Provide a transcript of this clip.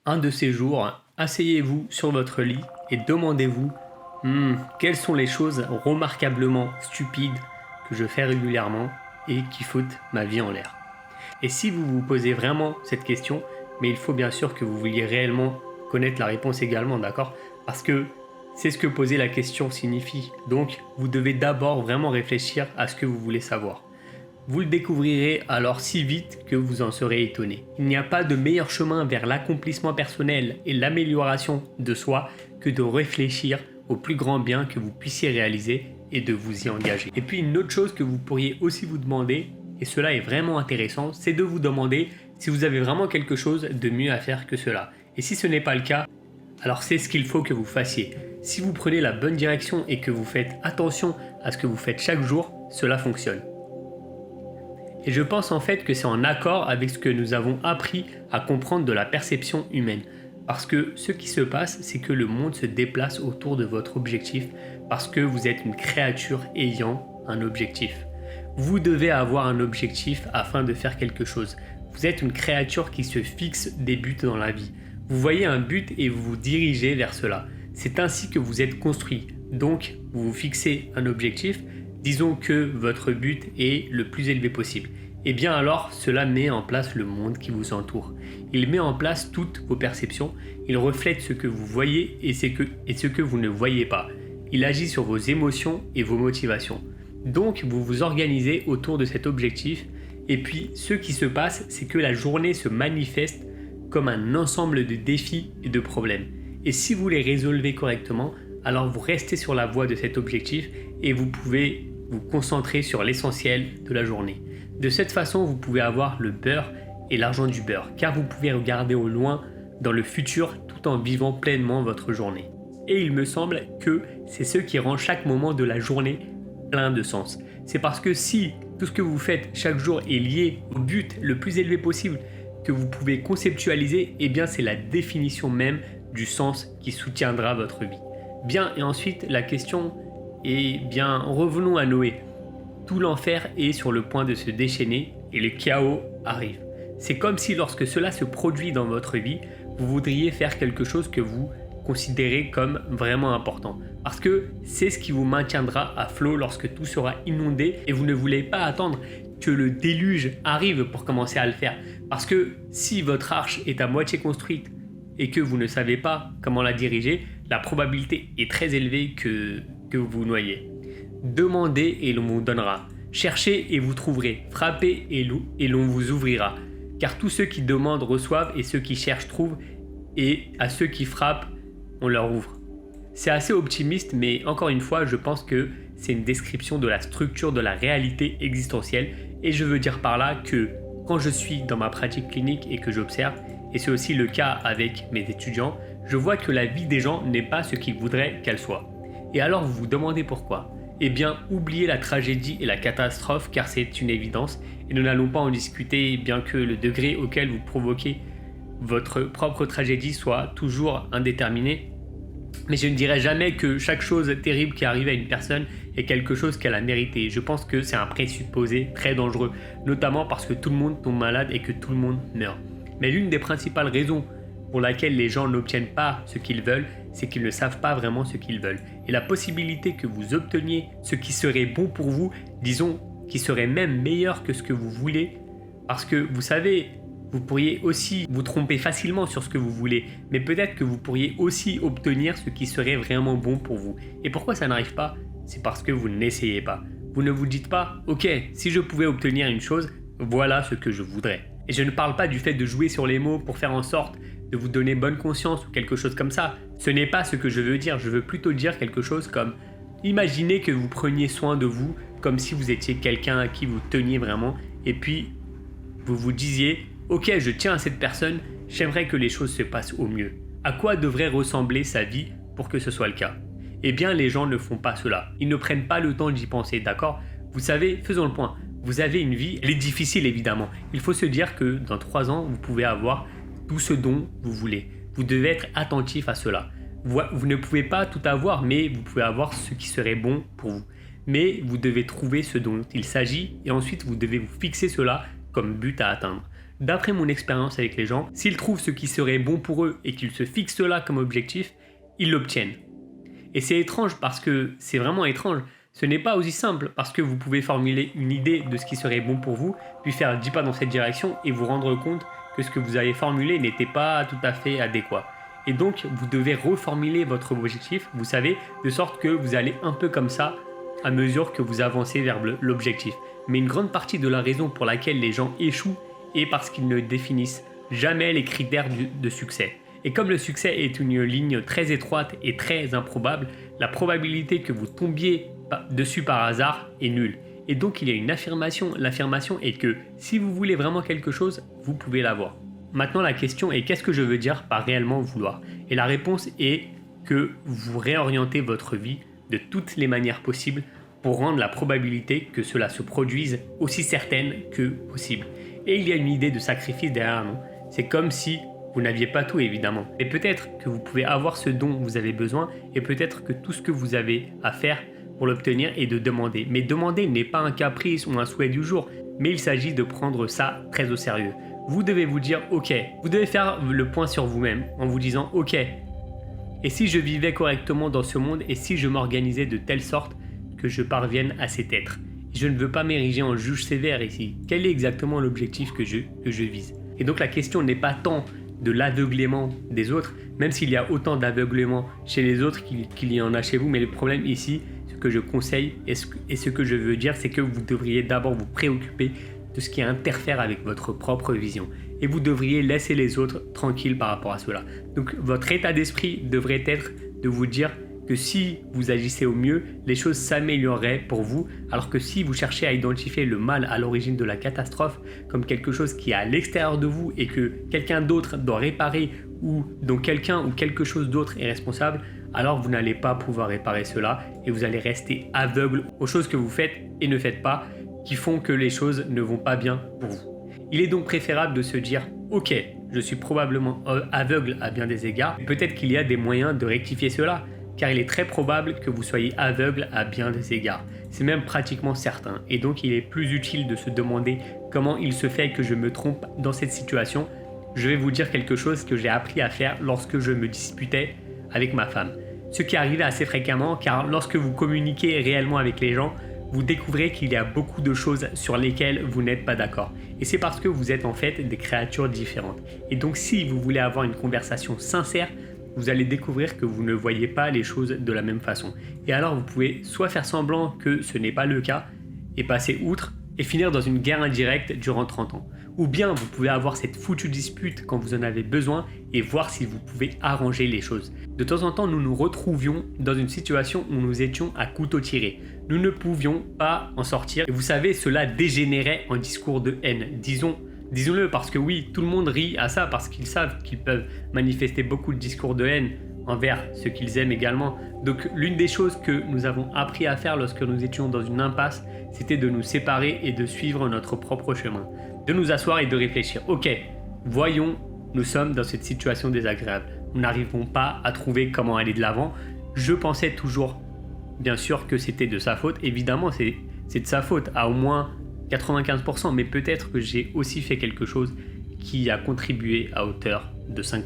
Un de ces jours, asseyez-vous sur votre lit et demandez-vous quelles sont les choses remarquablement stupides que je fais régulièrement et qui foutent ma vie en l'air. Et si vous vous posez vraiment cette question, mais il faut bien sûr que vous vouliez réellement connaître la réponse également, d'accord? Parce que c'est ce que poser la question signifie. Donc, vous devez d'abord vraiment réfléchir à ce que vous voulez savoir. Vous le découvrirez alors si vite que vous en serez étonné. Il n'y a pas de meilleur chemin vers l'accomplissement personnel et l'amélioration de soi que de réfléchir au plus grand bien que vous puissiez réaliser et de vous y engager. Et puis une autre chose que vous pourriez aussi vous demander, et cela est vraiment intéressant, c'est de vous demander si vous avez vraiment quelque chose de mieux à faire que cela. Et si ce n'est pas le cas, alors c'est ce qu'il faut que vous fassiez. Si vous prenez la bonne direction et que vous faites attention à ce que vous faites chaque jour, cela fonctionne. Et je pense en fait que c'est en accord avec ce que nous avons appris à comprendre de la perception humaine. Parce que ce qui se passe, c'est que le monde se déplace autour de votre objectif parce que vous êtes une créature ayant un objectif. Vous devez avoir un objectif afin de faire quelque chose. Vous êtes une créature qui se fixe des buts dans la vie. Vous voyez un but et vous vous dirigez vers cela. C'est ainsi que vous êtes construit. Donc, vous vous fixez un objectif. Disons que votre but est le plus élevé possible. Et bien alors, cela met en place le monde qui vous entoure. Il met en place toutes vos perceptions. Il reflète ce que vous voyez et ce que vous ne voyez pas. Il agit sur vos émotions et vos motivations. Donc, vous vous organisez autour de cet objectif. Et puis, ce qui se passe, c'est que la journée se manifeste comme un ensemble de défis et de problèmes. Et si vous les résolvez correctement, alors vous restez sur la voie de cet objectif et vous pouvez vous concentrer sur l'essentiel de la journée. De cette façon, vous pouvez avoir le beurre et l'argent du beurre, car vous pouvez regarder au loin dans le futur tout en vivant pleinement votre journée. Et il me semble que c'est ce qui rend chaque moment de la journée plein de sens. C'est parce que si tout ce que vous faites chaque jour est lié au but le plus élevé possible que vous pouvez conceptualiser, eh bien c'est la définition même du sens qui soutiendra votre vie. Bien, et ensuite la question est bien, revenons à Noé. Tout l'enfer est sur le point de se déchaîner et le chaos arrive. C'est comme si lorsque cela se produit dans votre vie, vous voudriez faire quelque chose que vous considérez comme vraiment important. Parce que c'est ce qui vous maintiendra à flot lorsque tout sera inondé et vous ne voulez pas attendre que le déluge arrive pour commencer à le faire. Parce que si votre arche est à moitié construite et que vous ne savez pas comment la diriger, la probabilité est très élevée que vous vous noyez. Demandez et l'on vous donnera. Cherchez et vous trouverez. Frappez et l'on vous ouvrira. Car tous ceux qui demandent reçoivent et ceux qui cherchent trouvent et à ceux qui frappent, on leur ouvre. C'est assez optimiste, mais encore une fois, je pense que c'est une description de la structure de la réalité existentielle et je veux dire par là que quand je suis dans ma pratique clinique et que j'observe, et c'est aussi le cas avec mes étudiants, je vois que la vie des gens n'est pas ce qu'ils voudraient qu'elle soit. Et alors vous vous demandez pourquoi? Eh bien, oubliez la tragédie et la catastrophe car c'est une évidence et nous n'allons pas en discuter bien que le degré auquel vous provoquez votre propre tragédie soit toujours indéterminé. Mais je ne dirais jamais que chaque chose terrible qui arrive à une personne est quelque chose qu'elle a mérité. Je pense que c'est un présupposé très dangereux, notamment parce que tout le monde tombe malade et que tout le monde meurt. Mais l'une des principales raisons pour laquelle les gens n'obtiennent pas ce qu'ils veulent, c'est qu'ils ne savent pas vraiment ce qu'ils veulent. Et la possibilité que vous obteniez ce qui serait bon pour vous, disons, qui serait même meilleur que ce que vous voulez, parce que vous savez, vous pourriez aussi vous tromper facilement sur ce que vous voulez, mais peut-être que vous pourriez aussi obtenir ce qui serait vraiment bon pour vous. Et pourquoi ça n'arrive pas? C'est parce que vous n'essayez pas. Vous ne vous dites pas, ok, si je pouvais obtenir une chose, voilà ce que je voudrais. Et je ne parle pas du fait de jouer sur les mots pour faire en sorte de vous donner bonne conscience ou quelque chose comme ça. Ce n'est pas ce que je veux dire, je veux plutôt dire quelque chose comme imaginez que vous preniez soin de vous comme si vous étiez quelqu'un à qui vous teniez vraiment et puis vous vous disiez ok, je tiens à cette personne, j'aimerais que les choses se passent au mieux. À quoi devrait ressembler sa vie pour que ce soit le cas? Eh bien, les gens ne font pas cela. Ils ne prennent pas le temps d'y penser, d'accord? Vous savez, faisons le point. Vous avez une vie, elle est difficile évidemment. Il faut se dire que dans 3 ans, vous pouvez avoir tout ce dont vous voulez. Vous devez être attentif à cela. Vous ne pouvez pas tout avoir, mais vous pouvez avoir ce qui serait bon pour vous. Mais vous devez trouver ce dont il s'agit et ensuite vous devez vous fixer cela comme but à atteindre. d'après mon expérience avec les gens, s'ils trouvent ce qui serait bon pour eux et qu'ils se fixent là comme objectif, ils l'obtiennent. Et c'est étrange parce que c'est vraiment étrange. Ce n'est pas aussi simple parce que vous pouvez formuler une idée de ce qui serait bon pour vous, puis faire 10 pas dans cette direction et vous rendre compte que ce que vous avez formulé n'était pas tout à fait adéquat. Et donc, vous devez reformuler votre objectif, vous savez, de sorte que vous allez un peu comme ça à mesure que vous avancez vers l'objectif. Mais une grande partie de la raison pour laquelle les gens échouent est parce qu'ils ne définissent jamais les critères de succès. Et comme le succès est une ligne très étroite et très improbable, la probabilité que vous tombiez dessus par hasard est nulle. Et donc il y a une affirmation. L'affirmation est que si vous voulez vraiment quelque chose, vous pouvez l'avoir. Maintenant la question est qu'est-ce que je veux dire par réellement vouloir? Et la réponse est que vous réorientez votre vie de toutes les manières possibles pour rendre la probabilité que cela se produise aussi certaine que possible. Et il y a une idée de sacrifice derrière nous. C'est comme si vous n'aviez pas tout évidemment. Et peut-être que vous pouvez avoir ce dont vous avez besoin et peut-être que tout ce que vous avez à faire pour l'obtenir est de demander. Mais demander n'est pas un caprice ou un souhait du jour, mais il s'agit de prendre ça très au sérieux. Vous devez vous dire ok, vous devez faire le point sur vous-même en vous disant ok, et si je vivais correctement dans ce monde et si je m'organisais de telle sorte que je parvienne à cet être. Je ne veux pas m'ériger en juge sévère ici. Quel est exactement l'objectif que je vise? Et donc la question n'est pas tant de l'aveuglement des autres, même s'il y a autant d'aveuglement chez les autres qu'il y en a chez vous, mais le problème ici, ce que je conseille et ce que je veux dire, c'est que vous devriez d'abord vous préoccuper de ce qui interfère avec votre propre vision. Et vous devriez laisser les autres tranquilles par rapport à cela. Donc votre état d'esprit devrait être de vous dire que si vous agissez au mieux, les choses s'amélioreraient pour vous, alors que si vous cherchez à identifier le mal à l'origine de la catastrophe comme quelque chose qui est à l'extérieur de vous et que quelqu'un d'autre doit réparer ou dont quelqu'un ou quelque chose d'autre est responsable, alors vous n'allez pas pouvoir réparer cela et vous allez rester aveugle aux choses que vous faites et ne faites pas qui font que les choses ne vont pas bien pour vous. Il est donc préférable de se dire « Ok, je suis probablement aveugle à bien des égards, peut-être qu'il y a des moyens de rectifier cela. » Car il est très probable que vous soyez aveugle à bien des égards. C'est même pratiquement certain. Et donc il est plus utile de se demander comment il se fait que je me trompe dans cette situation. Je vais vous dire quelque chose que j'ai appris à faire lorsque je me disputais avec ma femme. Ce qui arrivait assez fréquemment car lorsque vous communiquez réellement avec les gens, vous découvrez qu'il y a beaucoup de choses sur lesquelles vous n'êtes pas d'accord. Et c'est parce que vous êtes en fait des créatures différentes. Et donc si vous voulez avoir une conversation sincère, vous allez découvrir que vous ne voyez pas les choses de la même façon. Et alors vous pouvez soit faire semblant que ce n'est pas le cas et passer outre et finir dans une guerre indirecte durant 30 ans. Ou bien vous pouvez avoir cette foutue dispute quand vous en avez besoin et voir si vous pouvez arranger les choses. De temps en temps, nous nous retrouvions dans une situation où nous étions à couteau tiré. Nous ne pouvions pas en sortir. Et vous savez, cela dégénérait en discours de haine. Disons-le parce que oui, tout le monde rit à ça parce qu'ils savent qu'ils peuvent manifester beaucoup de discours de haine envers ceux qu'ils aiment également. Donc l'une des choses que nous avons appris à faire lorsque nous étions dans une impasse, c'était de nous séparer et de suivre notre propre chemin. De nous asseoir et de réfléchir. Ok, voyons, nous sommes dans cette situation désagréable. Nous n'arrivons pas à trouver comment aller de l'avant. Je pensais toujours, bien sûr, que c'était de sa faute. Évidemment, c'est de sa faute à au moins 95%, mais peut-être que j'ai aussi fait quelque chose qui a contribué à hauteur de 5%.